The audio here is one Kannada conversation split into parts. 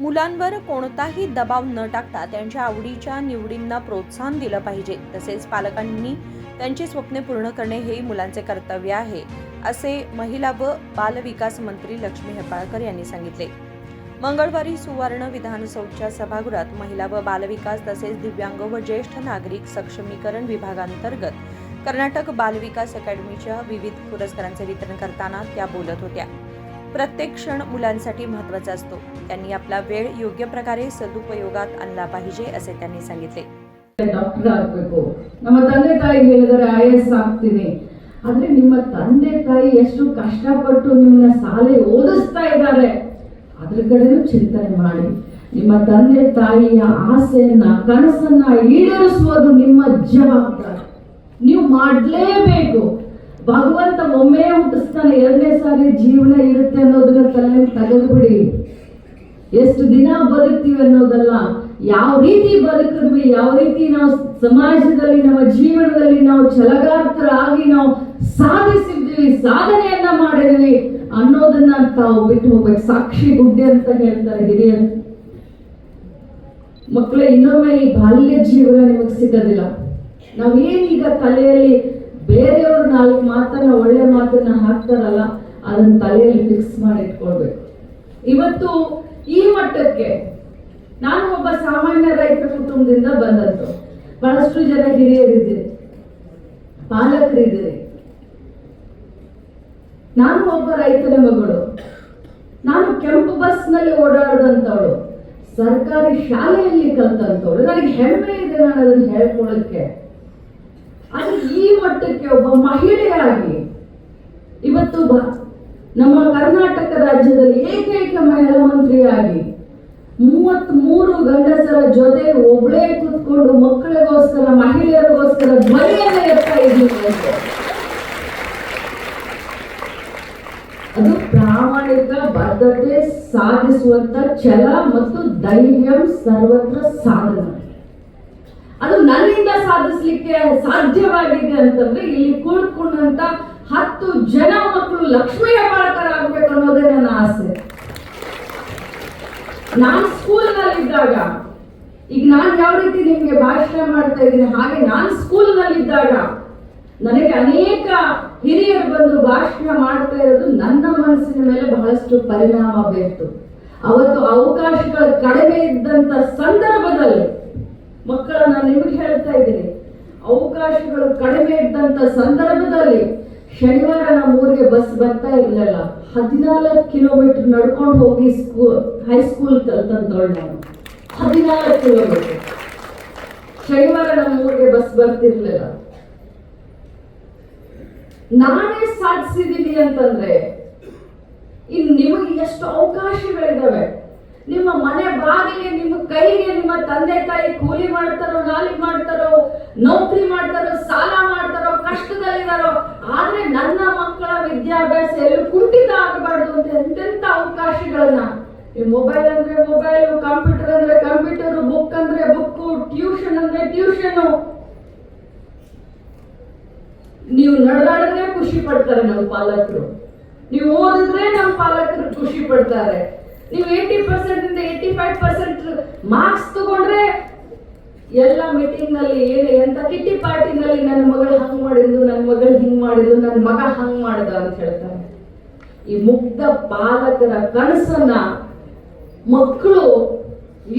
मुलांवर कोणताही दबाव न टाकता त्यांच्या आवडीच्या निवडींना प्रोत्साहन दिलं पाहिजे. तसेच पालकांनी त्यांची स्वप्ने पूर्ण करणे हेही मुलांचे कर्तव्य आहे, असे महिला व बालविकास मंत्री लक्ष्मी हेब्बाळकर यांनी सांगितले. मंगळवारी सुवर्ण विधानसौधच्या सभागृहात महिला व बालविकास तसेच दिव्यांग व ज्येष्ठ नागरिक सक्षमीकरण विभागांतर्गत कर्नाटक बालविकास अकॅडमीच्या विविध पुरस्कारांचे वितरण करताना त्या बोलत होत्या. प्रत्येक क्षण मुलांसाठी महत्त्वाचा असतो. त्यांनी आपला वेळ योग्य प्रकारे सदुपयोगात आणला पाहिजे, असे त्यांनी सांगितले. ಡಾಕ್ಟರ್ ಆಗಬೇಕು. ನಮ್ಮ ತಂದೆ ತಾಯಿ ಹೇಳಿದರೆ IAS ಆಗ್ತೀನಿ. ಆದ್ರೆ ನಿಮ್ಮ ತಂದೆ ತಾಯಿ ಎಷ್ಟು ಕಷ್ಟಪಟ್ಟು ನಿಮ್ಮನ್ನ ಶಾಲೆ ಓದಿಸ್ತಾ ಇದ್ದಾರೆ, ಅದ್ರ ಕಡೆನೂ ಚಿಂತನೆ ಮಾಡಿ. ನಿಮ್ಮ ತಂದೆ ತಾಯಿಯ ಆಸೆಯನ್ನ ಕನಸನ್ನ ಈಡೇರಿಸುವುದು ನಿಮ್ಮ ಜವಾಬ್ದಾರಿ. ನೀವು ಮಾಡಲೇಬೇಕು. ಭಗವಂತ ಒಮ್ಮೆ ಹುಟ್ಟಿಸ್ತಾನೆ, ಎರಡನೇ ಸಾರಿ ಜೀವನ ಇರುತ್ತೆ ಅನ್ನೋದನ್ನ ತಲೆ ತೆಗೆದುಬಿಡಿ. ಎಷ್ಟು ದಿನ ಬದುಕ್ತೀವಿ ಅನ್ನೋದಲ್ಲ, ಯಾವ ರೀತಿ ಬದುಕಿದ್ವಿ, ಯಾವ ರೀತಿ ನಾವು ಸಮಾಜದಲ್ಲಿ ನಮ್ಮ ಜೀವನದಲ್ಲಿ ನಾವು ಛಲಗಾರರಾಗಿ ನಾವು ಸಾಧಿಸಿದ್ವಿ, ಸಾಧನೆಯನ್ನ ಮಾಡಿದ್ವಿ ಅನ್ನೋದನ್ನ ತಾವು ಬಿಟ್ಟು ಹೋಗ್ಬೇಕು. ಸಾಕ್ಷಿ ಗುಡ್ಡೆ ಅಂತ ಹೇಳ್ತಾರೆ ಹಿರಿಯರು. ಮಕ್ಕಳೇ, ಇನ್ನೊಮ್ಮೆ ಈ ಬಾಲ್ಯ ಜೀವನ ನಿಮಗೆ ಸಿಗೋದಿಲ್ಲ. ನಾವೇನೀಗ ತಲೆಯಲ್ಲಿ ಬೇರೆಯವರು ನಾಲ್ಕು ಮಾತನ್ನ ಒಳ್ಳೆ ಮಾತನ್ನ ಹಾಕ್ತಾರಲ್ಲ, ಅದನ್ನ ತಲೆಯಲ್ಲಿ ಫಿಕ್ಸ್ ಮಾಡಿ ಇಟ್ಕೊಳ್ಬೇಕು. ಇವತ್ತು ಈ ಮಟ್ಟಕ್ಕೆ ನಾನು ಒಬ್ಬ ಸಾಮಾನ್ಯ ರೈತರ ಕುಟುಂಬದಿಂದ ಬಂದದ್ದು. ಬಹಳಷ್ಟು ಜನ ಹಿರಿಯರಿದ್ದೀರಿ, ಪಾಲಕರಿದ್ದೀರಿ. ನಾನು ಒಬ್ಬ ರೈತನ ಮಗಳು. ನಾನು ಕೆಂಪು ಬಸ್ ನಲ್ಲಿ ಓಡಾಡದಂತವಳು, ಸರ್ಕಾರಿ ಶಾಲೆಯಲ್ಲಿ ಕಲ್ತಂತವಳು. ನನಗೆ ಹೆಮ್ಮೆ ಇದೆ ನಾನು ಅದನ್ನು ಹೇಳ್ಕೊಳ್ಳೋಕ್ಕೆ. ಆದ್ರೆ ಈ ಮಟ್ಟಕ್ಕೆ ಒಬ್ಬ ಮಹಿಳೆಯಾಗಿ ಇವತ್ತು ನಮ್ಮ ಕರ್ನಾಟಕ ರಾಜ್ಯದಲ್ಲಿ ಏಕೈಕ ಮಹಿಳಾ ಮಂತ್ರಿಯಾಗಿ 33 ಗಂಡಸರ ಜೊತೆ ಒಬ್ಬಳೇ ಕೂತ್ಕೊಂಡು ಮಕ್ಕಳಿಗೋಸ್ಕರ, ಮಹಿಳೆಯರಿಗೋಸ್ಕರ ಧ್ವನಿಯನ್ನ ಎತ್ತಾ ಇದ್ದೀವಿ. ಅದು ಪ್ರಾಮಾಣಿಕ ಬದ್ಧತೆ ಸಾಧಿಸುವಂತ ಛಲ ಮತ್ತು ಧೈರ್ಯ ಸರ್ವತ್ರ ಸಾಧನ. ಅದು ನನ್ನಿಂದ ಸಾಧಿಸ್ಲಿಕ್ಕೆ ಸಾಧ್ಯವಾಗಿದೆ ಅಂತಂದ್ರೆ ಇಲ್ಲಿ ಕುಳಿತುಕೊಂಡಂತ 10 ಜನ ಮಕ್ಕಳು ಲಕ್ಷ್ಮೀ ಹೆಬ್ಬಾಳ್ಕರ್ ಆಗ್ಬೇಕು ಅನ್ನೋದೇ ನನ್ನ ಆಸೆ. ನಾನು ಸ್ಕೂಲ್ನಲ್ಲಿದ್ದಾಗ, ಈಗ ನಾನು ಯಾವ ರೀತಿ ನಿಮ್ಗೆ ಭಾಷಣ ಮಾಡ್ತಾ ಇದ್ದೀನಿ, ಹಾಗೆ ನಾನು ಸ್ಕೂಲ್ನಲ್ಲಿದ್ದಾಗ ನನಗೆ ಅನೇಕ ಹಿರಿಯರು ಬಂದು ಭಾಷಣ ಮಾಡ್ತಾ ಇರೋದು ನನ್ನ ಮನಸ್ಸಿನ ಮೇಲೆ ಬಹಳಷ್ಟು ಪರಿಣಾಮ ಬೀರ್ತು. ಅವತ್ತು ಅವಕಾಶಗಳು ಕಡಿಮೆ ಇದ್ದಂತ ಸಂದರ್ಭದಲ್ಲಿ, ಮಕ್ಕಳನ್ನ ನಿಮಗೆ ಹೇಳ್ತಾ ಇದ್ದೀನಿ, ಅವಕಾಶಗಳು ಕಡಿಮೆ ಇದ್ದಂತ ಸಂದರ್ಭದಲ್ಲಿ ಶನಿವಾರ ನಮ್ಮ ಊರಿಗೆ ಬಸ್ ಬರ್ತಾ ಇರಲಿಲ್ಲ. 14 ಕಿಲೋಮೀಟರ್ ನಡ್ಕೊಂಡು ಹೋಗಿ ಹೈಸ್ಕೂಲ್ ಕಲ್ತಂತವಳು ನಾನು. 14 ಕಿಲೋಮೀಟರ್ ಶನಿವಾರ ನಮ್ಮ ಊರಿಗೆ ಬಸ್ ಬರ್ತಿರ್ಲಿಲ್ಲ. ನಾನೇ ಸಾಧಿಸಿದ್ದೀನಿ ಅಂತಂದ್ರೆ ಇನ್ನು ನಿಮಗೆ ಎಷ್ಟು ಅವಕಾಶಗಳಿದಾವೆ. ನಿಮ್ಮ ಮನೆ ಬಾಗಿಲಿಗೆ, ನಿಮ್ಮ ಕೈಗೆ ನಿಮ್ಮ ತಂದೆ ತಾಯಿ ಕೂಲಿ ಮಾಡ್ತಾರೋ, ನಾಲಿ ಮಾಡ್ತಾರೋ, ನೌಕರಿ ಮಾಡ್ತಾರೋ, ಸಾಲ ಮಾಡ್ತಾರೋ, ಕಷ್ಟದಲ್ಲಿದ್ದಾರೋ, ಆದ್ರೆ ನನ್ನ ಮಕ್ಕಳ ವಿದ್ಯಾಭ್ಯಾಸ ಎಲ್ಲೂ ಕುಂಠಿತ ಆಗಬಾರ್ದು ಅಂತ ಎಂತೆಂತ ಅವಕಾಶಗಳನ್ನ, ಈ ಮೊಬೈಲ್ ಅಂದ್ರೆ ಮೊಬೈಲ್, ಕಂಪ್ಯೂಟರ್ ಅಂದ್ರೆ ಕಂಪ್ಯೂಟರ್, ಬುಕ್ ಅಂದ್ರೆ ಬುಕ್, ಟ್ಯೂಷನ್ ಅಂದ್ರೆ ಟ್ಯೂಷನ್. ನೀವು ನಡೆದಾಡಿದ್ರೆ ಖುಷಿ ಪಡ್ತಾರೆ ನಮ್ಮ ಪಾಲಕರು, ನೀವು ಓದಿದ್ರೆ ನಮ್ಮ ಪಾಲಕರು ಖುಷಿ ಪಡ್ತಾರೆ. ನೀವು 80% ಇಂದ 85% ಮಾರ್ಕ್ಸ್ ತಗೊಂಡ್ರೆ ಎಲ್ಲ ಮೀಟಿಂಗ್ ನಲ್ಲಿ ಎಂತ ಕಿಟ್ಟಿ ಪಾರ್ಟಿನಲ್ಲಿ ನನ್ನ ಮಗಳು ಹಂಗ್ ಮಾಡಿದ್ಲು, ನನ್ನ ಮಗಳು ಹಿಂಗ್ ಮಾಡಿದ್ಲು, ನನ್ನ ಮಗ ಹಂಗ್ ಮಾಡಿದ ಅಂತ ಹೇಳ್ತಾರೆ. ಈ ಮುಗ್ಧ ಪಾಲಕರ ಕನಸನ್ನ ಮಕ್ಕಳು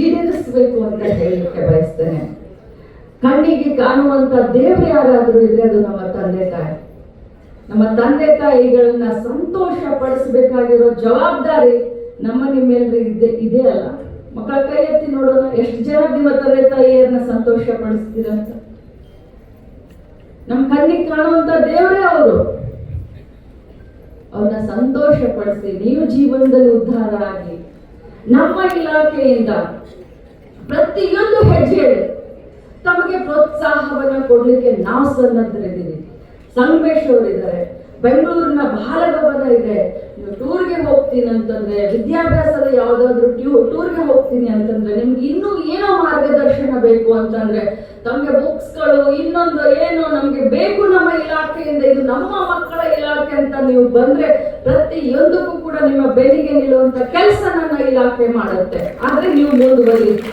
ಈಡೇರಿಸಬೇಕು ಅಂತ ಹೇಳಲಿಕ್ಕೆ ಬಯಸ್ತೇನೆ. ಕಣ್ಣಿಗೆ ಕಾಣುವಂತ ದೇವರು ಯಾರಾದರೂ ಇದ್ರೆ ಅದು ನಮ್ಮ ತಂದೆ ತಾಯಿ. ನಮ್ಮ ತಂದೆ ತಾಯಿಗಳನ್ನ ಸಂತೋಷ ಪಡಿಸಬೇಕಾಗಿರೋ ಜವಾಬ್ದಾರಿ ನಮ್ಮ ನಿಮ್ಮೆಲ್ಲರೂ ಇದೆ ಅಲ್ಲ. ಮಕ್ಕಳ ಕೈ ಎತ್ತಿ ನೋಡೋಣ, ಎಷ್ಟು ಜನ ನಿಮ್ಮ ತಂದೆ ತಾಯಿಯರನ್ನ ಸಂತೋಷ ಪಡಿಸ್ತೀರಂತ. ನಮ್ಮ ಕಣ್ಣಿಗೆ ಕಾಣುವಂತ ದೇವರೇ ಅವರು. ಅವ್ರನ್ನ ಸಂತೋಷ ಪಡಿಸಿ ನೀವು ಜೀವನದಲ್ಲಿ ಉದ್ಧಾರ ಆಗಿ. ನಮ್ಮ ಇಲಾಖೆಯಿಂದ ಪ್ರತಿಯೊಂದು ಹೆಜ್ಜೆ ತಮಗೆ ಪ್ರೋತ್ಸಾಹವನ್ನ ಕೊಡ್ಲಿಕ್ಕೆ ನಾವು ಸನ್ನದ್ಧರಿದ್ದೀವಿ. ಸಂಗಮೇಶ್ ಅವರಿದ್ದಾರೆ, ಬೆಂಗಳೂರಿನ ಬಾಲಭವನ ಇದೆ. ನೀವು ಟೂರ್ಗೆ ಹೋಗ್ತೀನಿ ಅಂತಂದ್ರೆ, ವಿದ್ಯಾಭ್ಯಾಸದ ಯಾವ್ದಾದ್ರು ಟೂರ್ಗೆ ಹೋಗ್ತೀನಿ ಹೋಗ್ತೀನಿ ಅಂತಂದ್ರೆ ನಿಮ್ಗೆ ಇನ್ನೂ ಏನೋ ಮಾರ್ಗದರ್ಶನ ಬೇಕು ಅಂತಂದ್ರೆ ನಮ್ಗೆ ಬುಕ್ಸ್ಗಳು ಇನ್ನೊಂದು ಏನೋ ನಮ್ಗೆ ಬೇಕು ನಮ್ಮ ಇಲಾಖೆಯಿಂದ, ಇದು ನಮ್ಮ ಮಕ್ಕಳ ಇಲಾಖೆ ಅಂತ ನೀವು ಬಂದ್ರೆ ಪ್ರತಿಯೊಂದಕ್ಕೂ ಕೂಡ ನಿಮ್ಮ ಬೆನ್ನಿಗೆ ನಿಲ್ಲುವಂತ ಕೆಲಸ ನನ್ನ ಇಲಾಖೆ ಮಾಡುತ್ತೆ. ಆದ್ರೆ ನೀವು ಮುಂದುವರಿಬೇಕು.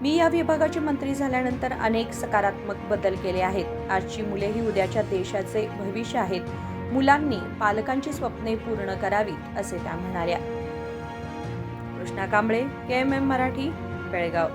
मी या विभागाचे मंत्री झाल्यानंतर अनेक सकारात्मक बदल केले आहेत. आजची मुले ही उद्याच्या देशाचे भविष्य आहेत. मुलांनी पालकांची स्वप्ने पूर्ण करावीत असे त्या म्हणाल्या. कृष्णा कांबळे, KMM मराठी, बेळगाव.